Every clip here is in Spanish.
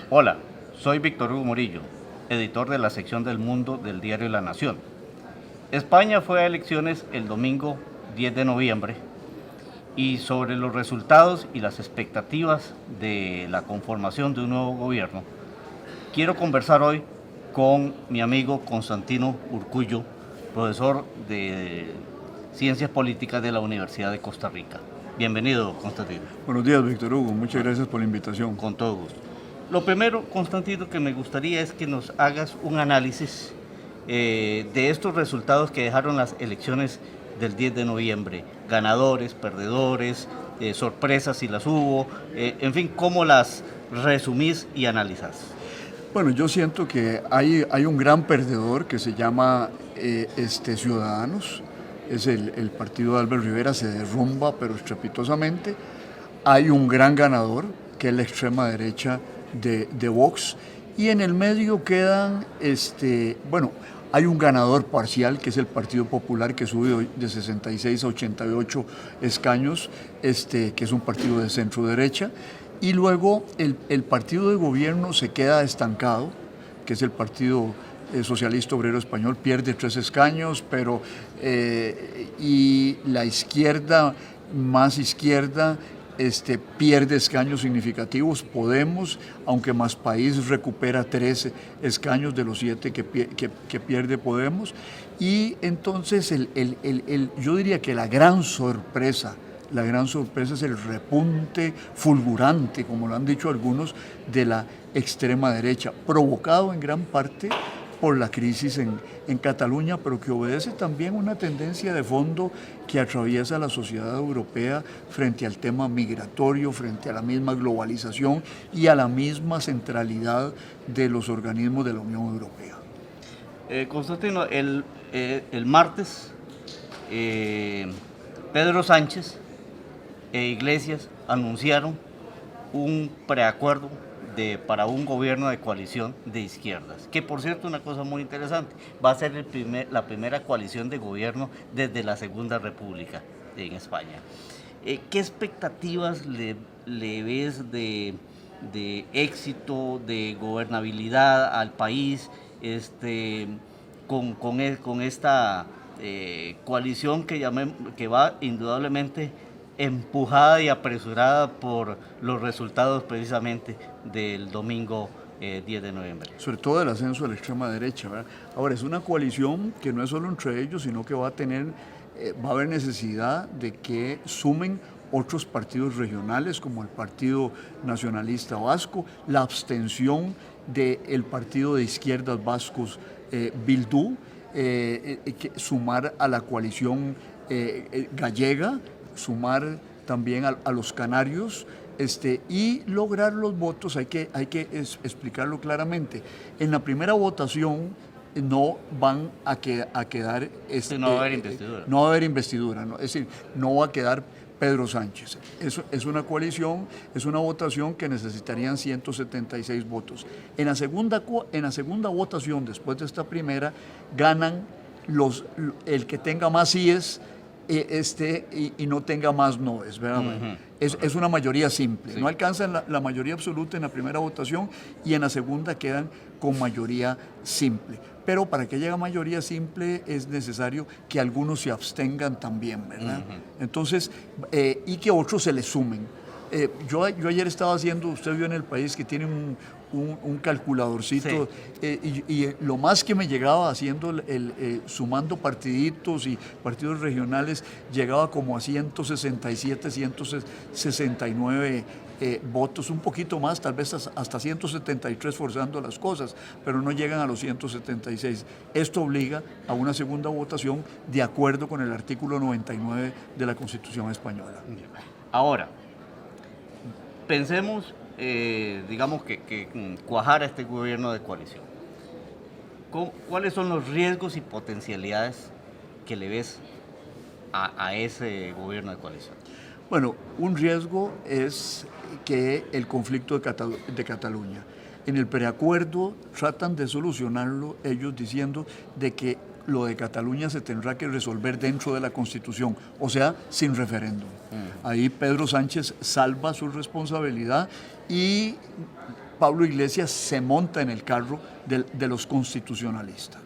Hola, soy Víctor Hugo Murillo, editor de la sección del Mundo del diario La Nación. España fue a elecciones el domingo 10 de noviembre y sobre los resultados y las expectativas de la conformación de un nuevo gobierno, quiero conversar hoy con mi amigo Constantino Urcullo, profesor de Ciencias Políticas de la Universidad de Costa Rica. Bienvenido, Constantino. Buenos días, Víctor Hugo. Muchas gracias por la invitación. Con todo gusto. Lo primero, Constantino, que me gustaría es que nos hagas un análisis de estos resultados que dejaron las elecciones del 10 de noviembre. Ganadores, perdedores, sorpresas si las hubo, en fin, ¿cómo las resumís y analizás? Bueno, yo siento que hay un gran perdedor que se llama Ciudadanos. Es el partido de Albert Rivera, se derrumba pero estrepitosamente. Hay un gran ganador, que es la extrema derecha de Vox, y en el medio quedan, hay un ganador parcial, que es el Partido Popular, que sube de 66 a 88 escaños, que es un partido de centro derecha, y luego el partido de gobierno se queda estancado, que es el Partido Socialista Obrero Español, pierde 3 escaños, pero y la izquierda, más izquierda, pierde escaños significativos. Podemos, aunque Más País recupera 13 escaños de los 7 que pierde Podemos. Y entonces yo diría que la gran sorpresa es el repunte fulgurante, como lo han dicho algunos, de la extrema derecha, provocado en gran parte por la crisis en Cataluña, pero que obedece también una tendencia de fondo que atraviesa la sociedad europea frente al tema migratorio, frente a la misma globalización y a la misma centralidad de los organismos de la Unión Europea. Constantino, el martes, Pedro Sánchez e Iglesias anunciaron un preacuerdo para un gobierno de coalición de izquierdas, que por cierto, una cosa muy interesante, va a ser la primera coalición de gobierno desde la Segunda República en España. ¿Qué expectativas le ves de éxito, de gobernabilidad al país con esta coalición que va indudablemente empujada y apresurada por los resultados precisamente del domingo 10 de noviembre? Sobre todo el ascenso de la extrema derecha, ¿verdad? Ahora, es una coalición que no es solo entre ellos, sino que va a haber necesidad de que sumen otros partidos regionales, como el Partido Nacionalista Vasco, la abstención del partido de izquierdas vascos Bildu, sumar a la coalición gallega, sumar también a los canarios, y lograr los votos. Hay que explicarlo claramente. En la primera votación no van a quedar... no va a haber investidura. No va a haber investidura, ¿no? Es decir, no va a quedar Pedro Sánchez. Eso es una coalición, es una votación que necesitarían 176 votos. En la segunda votación, después de esta primera, ganan el que tenga más síes y no tenga más noes, ¿verdad? Es una mayoría simple. Sí. No alcanzan la mayoría absoluta en la primera votación y en la segunda quedan con mayoría simple. Pero para que llegue a mayoría simple es necesario que algunos se abstengan también, ¿verdad? Entonces, y que otros se les sumen. Yo ayer estaba haciendo, usted vio en El País que tiene un calculadorcito, sí. Y lo más que me llegaba haciendo, sumando partiditos y partidos regionales, llegaba como a 167, 169 votos, un poquito más, tal vez hasta 173 forzando las cosas, pero no llegan a los 176. Esto obliga a una segunda votación de acuerdo con el artículo 99 de la Constitución española. Ahora, pensemos, digamos que cuajara este gobierno de coalición. ¿Cuáles son los riesgos y potencialidades que le ves a ese gobierno de coalición? Bueno, un riesgo es que el conflicto de Cataluña. En el preacuerdo tratan de solucionarlo ellos diciendo de que lo de Cataluña se tendrá que resolver dentro de la Constitución, o sea, sin referéndum. Ahí Pedro Sánchez salva su responsabilidad y Pablo Iglesias se monta en el carro de los constitucionalistas.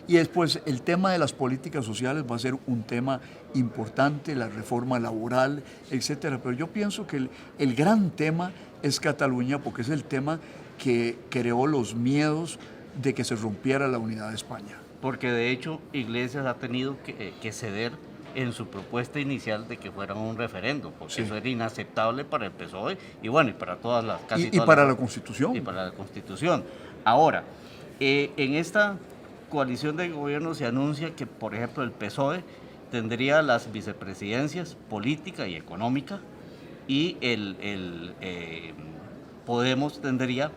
Y después el tema de las políticas sociales va a ser un tema importante, la reforma laboral, etcétera. Pero yo pienso que el gran tema es Cataluña, porque es el tema que creó los miedos de que se rompiera la unidad de España. Porque de hecho Iglesias ha tenido que ceder en su propuesta inicial de que fuera un referendo, porque eso era inaceptable para el PSOE y bueno, y para todas las... Y para la Constitución. Y para la Constitución. Ahora, en esta coalición de gobierno se anuncia que, por ejemplo, el PSOE tendría las vicepresidencias política y económica y Podemos tendría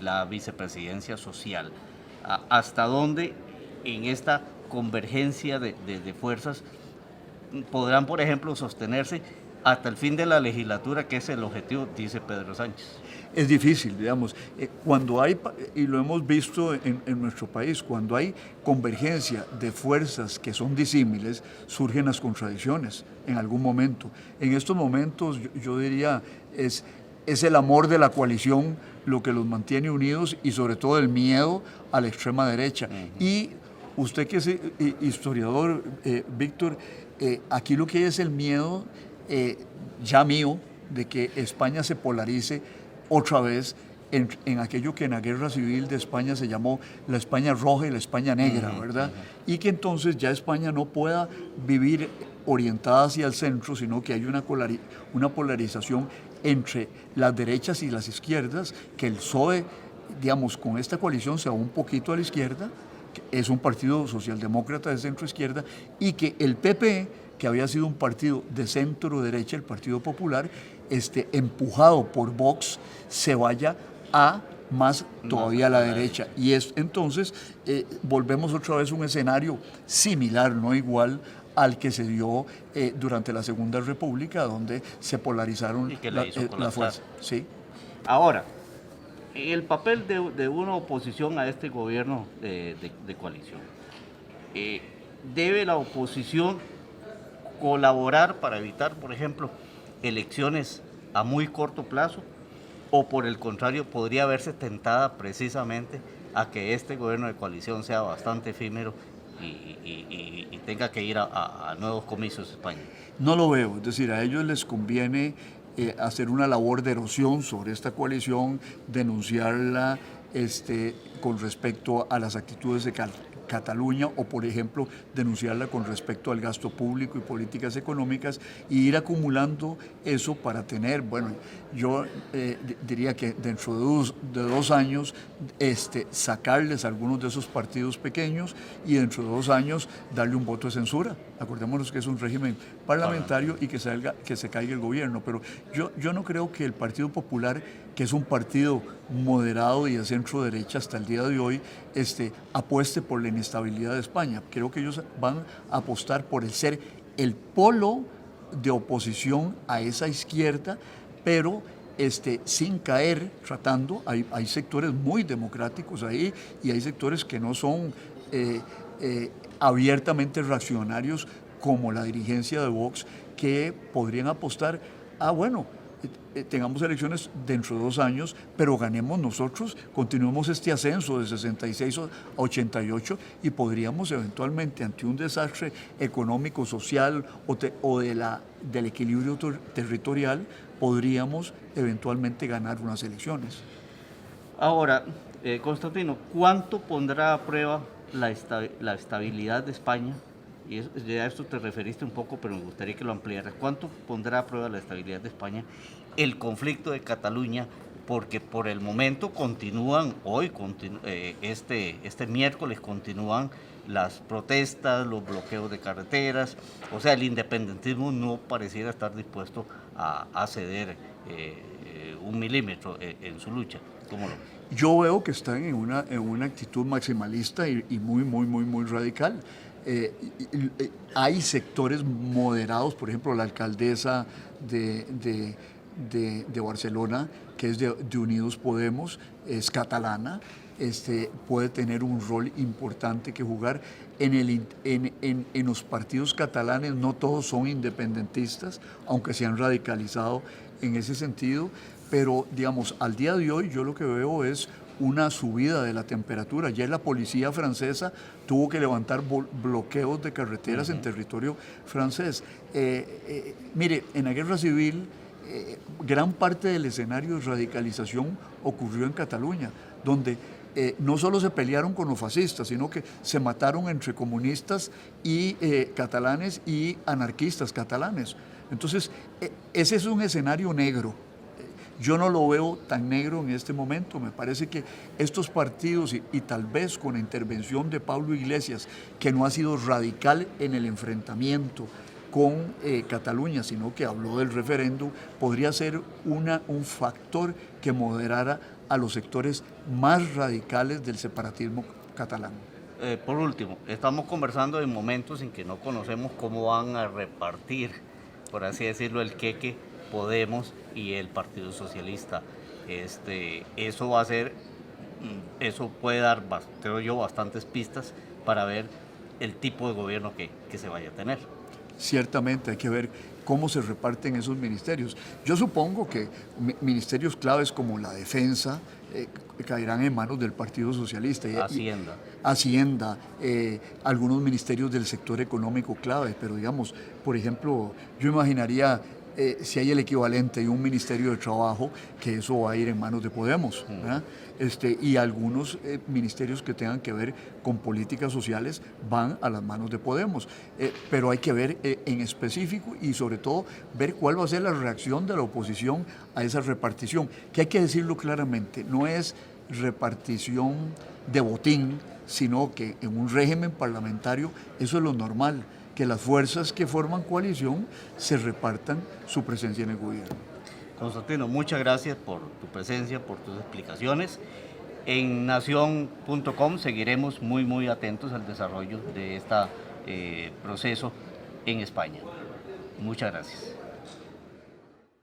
la vicepresidencia social. ¿Hasta dónde en esta convergencia de fuerzas podrán, por ejemplo, sostenerse hasta el fin de la legislatura, que es el objetivo, dice Pedro Sánchez? Es difícil, digamos, cuando hay, y lo hemos visto en nuestro país, cuando hay convergencia de fuerzas que son disímiles, surgen las contradicciones en algún momento. En estos momentos, yo diría, es el amor de la coalición lo que los mantiene unidos y sobre todo el miedo a la extrema derecha. Y usted que es historiador, Víctor, aquí lo que hay es el miedo ya mío de que España se polarice otra vez en aquello que en la guerra civil de España se llamó la España roja y la España negra, ¿verdad? Y que entonces ya España no pueda vivir orientada hacia el centro, sino que hay una polarización entre las derechas y las izquierdas, que el PSOE, digamos, con esta coalición se va un poquito a la izquierda, que es un partido socialdemócrata de centro-izquierda, y que el PP, que había sido un partido de centro-derecha, el Partido Popular, empujado por Vox, se vaya a más todavía a la derecha. Y entonces volvemos otra vez a un escenario similar, no igual, al que se dio durante la Segunda República, donde se polarizaron las fuerzas. Sí. Ahora, el papel de una oposición a este gobierno de coalición. ¿Debe la oposición colaborar para evitar, por ejemplo, elecciones a muy corto plazo? ¿O por el contrario, podría verse tentada precisamente a que este gobierno de coalición sea bastante efímero y tenga que ir a nuevos comicios en España? No lo veo, es decir, a ellos les conviene hacer una labor de erosión sobre esta coalición, denunciarla con respecto a las actitudes de Cataluña o, por ejemplo, denunciarla con respecto al gasto público y políticas económicas y ir acumulando eso para tener, bueno, yo diría que dentro de dos años sacarles algunos de esos partidos pequeños y dentro de 2 años darle un voto de censura. Acordémonos que es un régimen parlamentario y que se caiga el gobierno, pero yo no creo que el Partido Popular, que es un partido moderado y de centro derecha hasta el día de hoy, apueste por la inestabilidad de España. Creo que ellos van a apostar por el ser el polo de oposición a esa izquierda, pero sin caer, hay sectores muy democráticos ahí y hay sectores que no son abiertamente reaccionarios, como la dirigencia de Vox, que podrían apostar bueno, tengamos elecciones dentro de 2 años, pero ganemos nosotros, continuemos este ascenso de 66 a 88 y podríamos eventualmente, ante un desastre económico, social o del equilibrio territorial, podríamos eventualmente ganar unas elecciones. Ahora, Constantino, ¿cuánto pondrá a prueba la estabilidad de España? Y ya a esto te referiste un poco, pero me gustaría que lo ampliaras. ¿Cuánto pondrá a prueba la estabilidad de España el conflicto de Cataluña? Porque por el momento continúan, este miércoles continúan las protestas, los bloqueos de carreteras. O sea, el independentismo no pareciera estar dispuesto a ceder 1 milímetro en su lucha. ¿Cómo lo ves? Yo veo que están en una actitud maximalista y muy radical. Hay sectores moderados, por ejemplo, la alcaldesa de Barcelona, que es de Unidos Podemos, es catalana, puede tener un rol importante que jugar. En los partidos catalanes no todos son independentistas, aunque se han radicalizado en ese sentido, pero digamos, al día de hoy yo lo que veo es una subida de la temperatura. Ayer la policía francesa tuvo que levantar bloqueos de carreteras en territorio francés. Mire, en la guerra civil, gran parte del escenario de radicalización ocurrió en Cataluña, donde no solo se pelearon con los fascistas, sino que se mataron entre comunistas y catalanes y anarquistas catalanes. Entonces, ese es un escenario negro. Yo no lo veo tan negro en este momento. Me parece que estos partidos y tal vez con la intervención de Pablo Iglesias, que no ha sido radical en el enfrentamiento con Cataluña, sino que habló del referéndum, podría ser un factor que moderara a los sectores más radicales del separatismo catalán. Por último, estamos conversando en momentos en que no conocemos cómo van a repartir, por así decirlo, el queque Podemos y el Partido Socialista. Eso va a ser, eso puede dar, creo yo, bastantes pistas para ver el tipo de gobierno que se vaya a tener. Ciertamente hay que ver cómo se reparten esos ministerios. Yo supongo que ministerios claves como la defensa caerán en manos del Partido Socialista. Hacienda, algunos ministerios del sector económico clave, pero digamos, por ejemplo, yo imaginaría si hay el equivalente de un Ministerio de Trabajo, que eso va a ir en manos de Podemos, ¿verdad? Y algunos ministerios que tengan que ver con políticas sociales van a las manos de Podemos. Pero hay que ver en específico y sobre todo ver cuál va a ser la reacción de la oposición a esa repartición, que hay que decirlo claramente, no es repartición de botín, sino que en un régimen parlamentario eso es lo normal, que las fuerzas que forman coalición se repartan su presencia en el gobierno. Constantino, muchas gracias por tu presencia, por tus explicaciones. En nación.com seguiremos muy atentos al desarrollo de este proceso en España. Muchas gracias.